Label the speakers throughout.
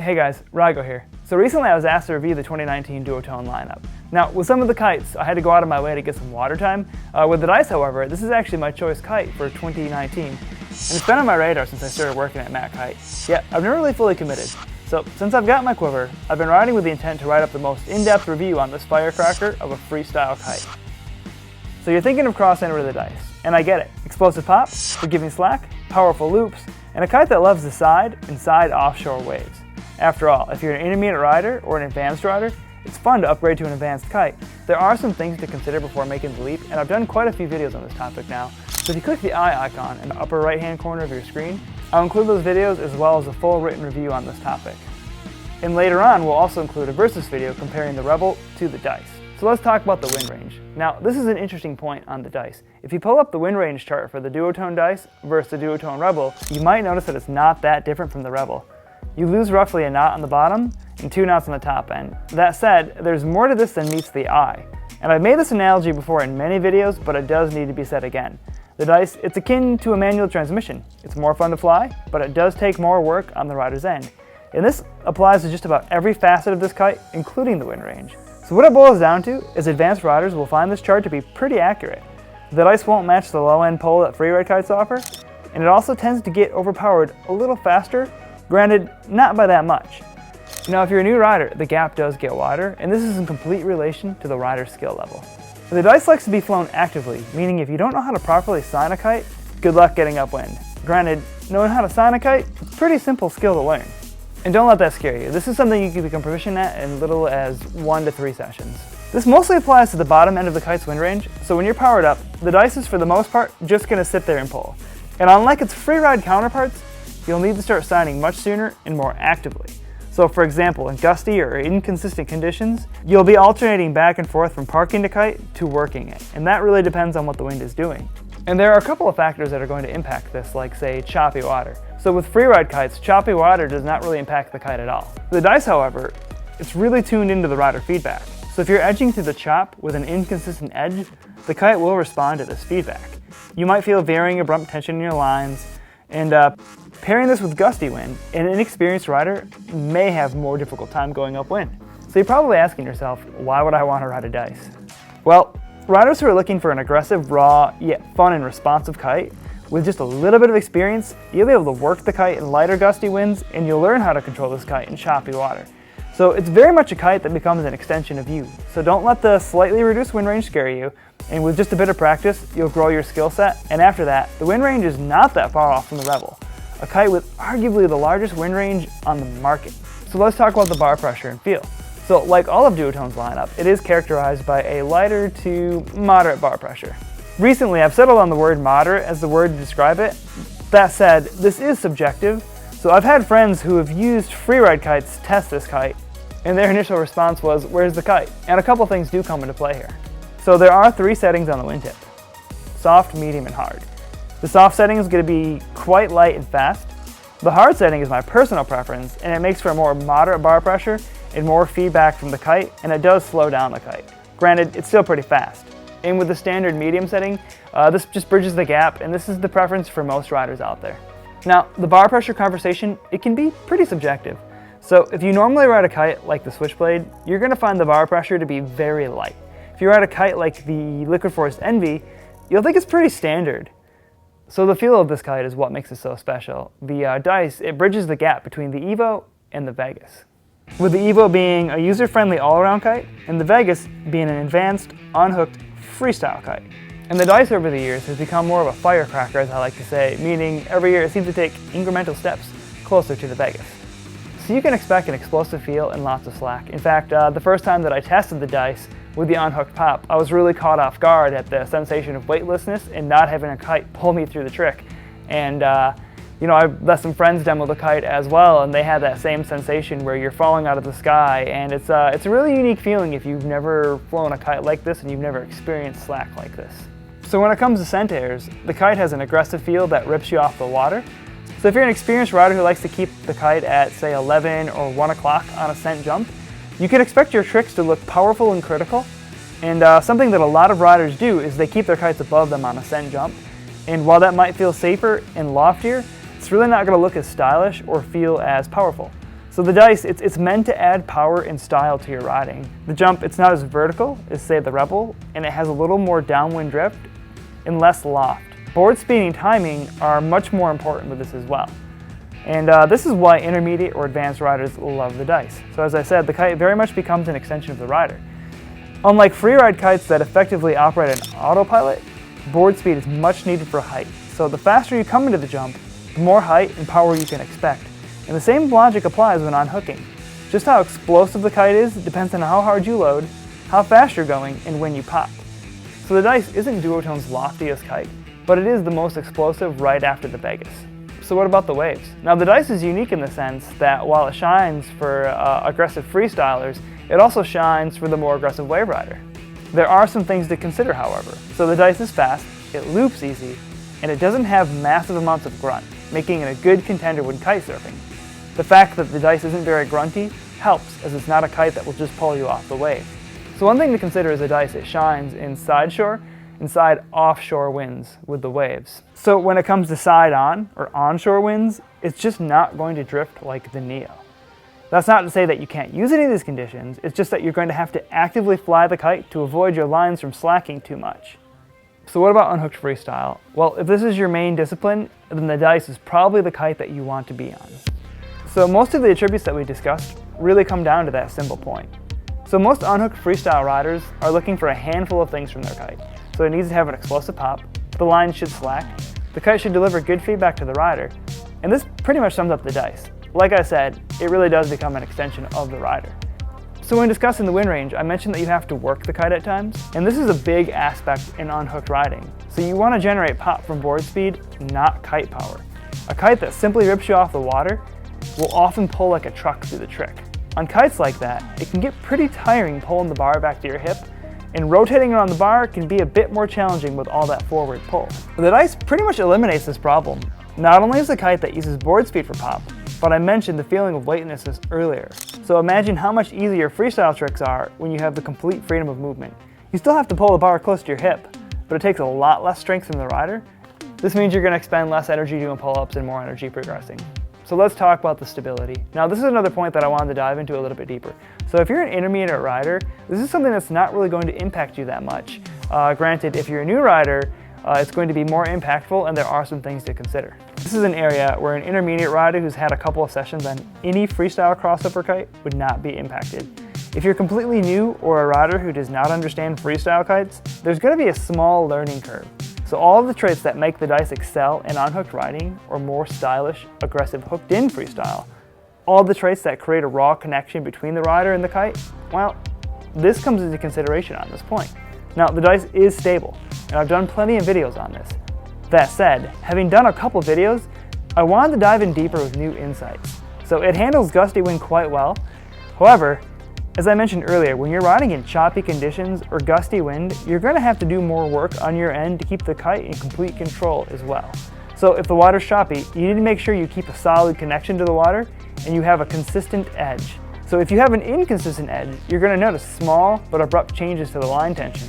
Speaker 1: Hey guys, Rago here. So recently I was asked to review the 2019 Duotone lineup. Now with some of the kites, I had to go out of my way to get some water time. With the dice, however, this is actually my choice kite for 2019. And it's been on my radar since I started working at Matt Kite. Yet I've never really fully committed. So since I've got my quiver, I've been riding with the intent to write up the most in-depth review on this firecracker of a freestyle kite. So you're thinking of crossover with the dice, and I get it. Explosive pop, forgiving slack, powerful loops, and a kite that loves the side and side offshore waves. After all, if you're an intermediate rider or an advanced rider, it's fun to upgrade to an advanced kite. There are some things to consider before making the leap, and I've done quite a few videos on this topic now. So if you click the eye icon in the upper right hand corner of your screen, I'll include those videos as well as a full written review on this topic. And later on, we'll also include a versus video comparing the Rebel to the dice. So let's talk about the wind range. Now, this is an interesting point on the dice. If you pull up the wind range chart for the Duotone dice versus the Duotone Rebel, you might notice that it's not that different from the Rebel. You lose roughly a knot on the bottom and 2 knots on the top end. That said, there's more to this than meets the eye. And I've made this analogy before in many videos, but it does need to be said again. The dice, it's akin to a manual transmission. It's more fun to fly, but it does take more work on the rider's end. And this applies to just about every facet of this kite, including the wind range. So what it boils down to is advanced riders will find this chart to be pretty accurate. The dice won't match the low-end pull that freeride kites offer, and it also tends to get overpowered a little faster. Granted, not by that much. Now, if you're a new rider, the gap does get wider, and this is in complete relation to the rider's skill level. The dice likes to be flown actively, meaning if you don't know how to properly sign a kite, good luck getting upwind. Granted, knowing how to sign a kite, it's a pretty simple skill to learn. And don't let that scare you. This is something you can become proficient at in little as 1 to 3 sessions. This mostly applies to the bottom end of the kite's wind range, so when you're powered up, the dice is for the most part just going to sit there and pull. And unlike its freeride counterparts, you'll need to start signing much sooner and more actively. So for example, in gusty or inconsistent conditions, you'll be alternating back and forth from parking the kite to working it, and that really depends on what the wind is doing. And there are a couple of factors that are going to impact this, like say choppy water. So with freeride kites, choppy water does not really impact the kite at all. The dice, however, it's really tuned into the rider feedback. So if you're edging through the chop with an inconsistent edge, the kite will respond to this feedback. You might feel varying abrupt tension in your lines, and pairing this with gusty wind, an inexperienced rider may have more difficult time going upwind. So you're probably asking yourself, why would I want to ride a dice? Well, riders who are looking for an aggressive, raw, yet fun and responsive kite, with just a little bit of experience, you'll be able to work the kite in lighter gusty winds, and you'll learn how to control this kite in choppy water. So it's very much a kite that becomes an extension of you. So don't let the slightly reduced wind range scare you, and with just a bit of practice, you'll grow your skill set, and after that, the wind range is not that far off from the Rebel, a kite with arguably the largest wind range on the market. So let's talk about the bar pressure and feel. So like all of Duotone's lineup, it is characterized by a lighter to moderate bar pressure. Recently, I've settled on the word moderate as the word to describe it. That said, this is subjective, so I've had friends who have used freeride kites to test this kite, and their initial response was, "Where's the kite?" And a couple things do come into play here. So there are 3 settings on the wingtip: soft, medium, and hard. The soft setting is going to be quite light and fast. The hard setting is my personal preference, and it makes for a more moderate bar pressure and more feedback from the kite, and it does slow down the kite. Granted, it's still pretty fast. And with the standard medium setting, this just bridges the gap, and this is the preference for most riders out there. Now, the bar pressure conversation, it can be pretty subjective. So if you normally ride a kite like the Switchblade, you're going to find the bar pressure to be very light. If you ride a kite like the Liquid Force Envy, you'll think it's pretty standard. So the feel of this kite is what makes it so special. The dice, it bridges the gap between the Evo and the Vegas, with the Evo being a user-friendly all-around kite, and the Vegas being an advanced, unhooked freestyle kite. And the dice over the years has become more of a firecracker, as I like to say, meaning every year it seems to take incremental steps closer to the Vegas. So you can expect an explosive feel and lots of slack. In fact, the first time that I tested the dice with the unhooked pop, I was really caught off guard at the sensation of weightlessness and not having a kite pull me through the trick. And you know, I let some friends demo the kite as well, and they had that same sensation where you're falling out of the sky, and it's a really unique feeling if you've never flown a kite like this and you've never experienced slack like this. So when it comes to scent airs, the kite has an aggressive feel that rips you off the water. So if you're an experienced rider who likes to keep the kite at say 11 or 1 o'clock on a scent jump, you can expect your tricks to look powerful and critical. And something that a lot of riders do is they keep their kites above them on a scent jump. And while that might feel safer and loftier, it's really not going to look as stylish or feel as powerful. So the dice, it's meant to add power and style to your riding. The jump, it's not as vertical as, say, the Rebel, and it has a little more downwind drift and less loft. Board speed and timing are much more important with this as well. And this is why intermediate or advanced riders love the dice. So as I said, the Kite very much becomes an extension of the rider. Unlike freeride kites that effectively operate on autopilot, board speed is much needed for height. So the faster you come into the jump, the more height and power you can expect. And the same logic applies when unhooking. Just how explosive the Kite is depends on how hard you load, how fast you're going, and when you pop. So the dice isn't Duotone's loftiest kite, but it is the most explosive right after the Vegas. So what about the waves? Now the dice is unique in the sense that while it shines for aggressive freestylers, it also shines for the more aggressive wave rider. There are some things to consider, however. So the dice is fast, it loops easy, and it doesn't have massive amounts of grunt, making it a good contender when kite surfing. The fact that the dice isn't very grunty helps, as it's not a kite that will just pull you off the wave. So one thing to consider is the dice, it shines in side shore and side offshore winds with the waves. So when it comes to side on or onshore winds, it's just not going to drift like the Neo. That's not to say that you can't use any of these conditions, it's just that you're going to have to actively fly the kite to avoid your lines from slacking too much. So what about unhooked freestyle? Well, if this is your main discipline, then the dice is probably the kite that you want to be on. So most of the attributes that we discussed really come down to that simple point. So most unhooked freestyle riders are looking for a handful of things from their kite. So it needs to have an explosive pop, the line should slack, the kite should deliver good feedback to the rider, and this pretty much sums up the dice. Like I said, it really does become an extension of the rider. So when discussing the wind range, I mentioned that you have to work the kite at times, and this is a big aspect in unhooked riding. So you want to generate pop from board speed, not kite power. A kite that simply rips you off the water will often pull like a truck through the trick. On kites like that, it can get pretty tiring pulling the bar back to your hip, and rotating around the bar can be a bit more challenging with all that forward pull. The dice pretty much eliminates this problem. Not only is the kite that uses board speed for pop, but I mentioned the feeling of weightlessness earlier. So imagine how much easier freestyle tricks are when you have the complete freedom of movement. You still have to pull the bar close to your hip, but it takes a lot less strength from the rider. This means you're going to expend less energy doing pull-ups and more energy progressing. So let's talk about the stability. Now this is another point that I wanted to dive into a little bit deeper. So if you're an intermediate rider, this is something that's not really going to impact you that much. Granted, if you're a new rider, it's going to be more impactful and there are some things to consider. This is an area where an intermediate rider who's had a couple of sessions on any freestyle crossover kite would not be impacted. If you're completely new or a rider who does not understand freestyle kites, there's going to be a small learning curve. So all of the traits that make the dice excel in unhooked riding or more stylish, aggressive hooked-in freestyle, all the traits that create a raw connection between the rider and the kite, well, this comes into consideration on this point. Now, the dice is stable, and I've done plenty of videos on this. That said, having done a couple videos, I wanted to dive in deeper with new insights. So it handles gusty wind quite well. However, as I mentioned earlier, when you're riding in choppy conditions or gusty wind, you're going to have to do more work on your end to keep the kite in complete control as well. So if the water's choppy, you need to make sure you keep a solid connection to the water and you have a consistent edge. So if you have an inconsistent edge, you're going to notice small but abrupt changes to the line tension.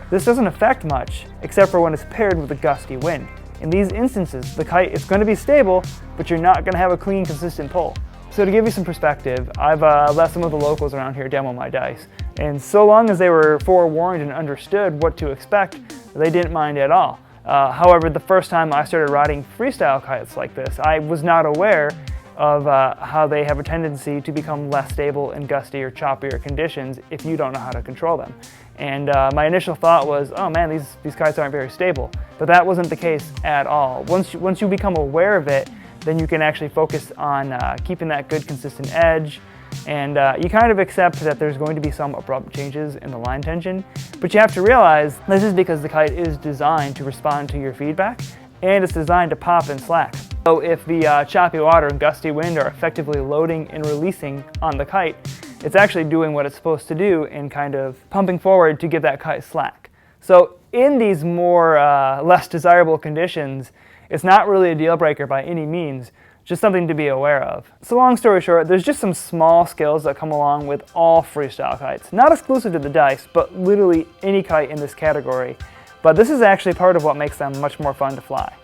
Speaker 1: This doesn't affect much, except for when it's paired with a gusty wind. In these instances, the kite is going to be stable, but you're not going to have a clean, consistent pull. So to give you some perspective, I've let some of the locals around here demo my dice, and so long as they were forewarned and understood what to expect, they didn't mind at all. However, the first time I started riding freestyle kites like this, I was not aware of how they have a tendency to become less stable in gusty or choppier conditions if you don't know how to control them. And my initial thought was, oh man, these kites aren't very stable. But that wasn't the case at all. Once you become aware of it, then you can actually focus on keeping that good consistent edge, and you kind of accept that there's going to be some abrupt changes in the line tension, but you have to realize this is because the kite is designed to respond to your feedback, and it's designed to pop and slack. So if the choppy water and gusty wind are effectively loading and releasing on the kite, it's actually doing what it's supposed to do in kind of pumping forward to give that kite slack. So in these more less desirable conditions, it's not really a deal breaker by any means, just something to be aware of. So long story short, there's just some small skills that come along with all freestyle kites. Not exclusive to the dice, but literally any kite in this category. But this is actually part of what makes them much more fun to fly.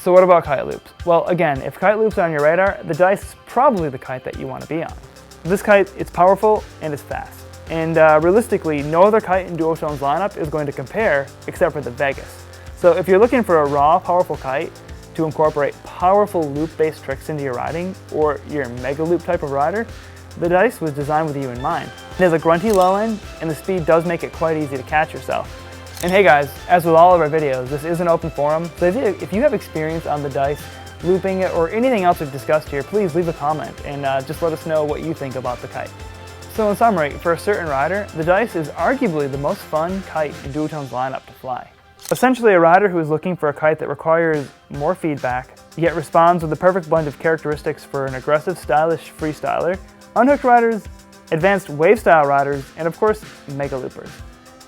Speaker 1: So what about kite loops? Well, again, if kite loops are on your radar, the Dice is probably the kite that you want to be on. This kite, it's powerful and it's fast. And realistically, no other kite in Duotone's lineup is going to compare except for the Vegas. So if you're looking for a raw, powerful kite to incorporate powerful loop-based tricks into your riding, or your mega loop type of rider, the Dice was designed with you in mind. It has a grunty low end, and the speed does make it quite easy to catch yourself. And hey guys, as with all of our videos, this is an open forum, so if you have experience on the Dice, looping it, or anything else we've discussed here, please leave a comment and just let us know what you think about the kite. So in summary, for a certain rider, the Dice is arguably the most fun kite in Duotone's lineup to fly. Essentially a rider who is looking for a kite that requires more feedback, yet responds with the perfect blend of characteristics for an aggressive, stylish freestyler, unhooked riders, advanced wave-style riders, and of course, mega loopers.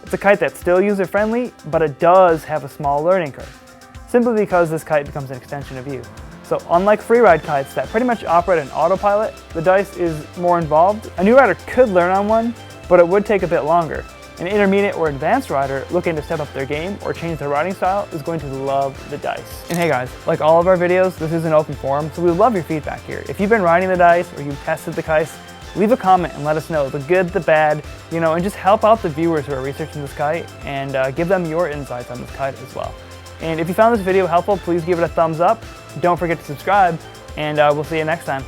Speaker 1: It's a kite that's still user-friendly, but it does have a small learning curve, simply because this kite becomes an extension of you. So unlike freeride kites that pretty much operate on autopilot, the Dice is more involved. A new rider could learn on one, but it would take a bit longer. An intermediate or advanced rider looking to step up their game or change their riding style is going to love the Dice. And hey guys, like all of our videos, this is an open forum, so we love your feedback here. If you've been riding the Dice or you've tested the kites, leave a comment and let us know the good, the bad, and just help out the viewers who are researching this kite and give them your insights on this kite as well. And if you found this video helpful, please give it a thumbs up. Don't forget to subscribe, and we'll see you next time.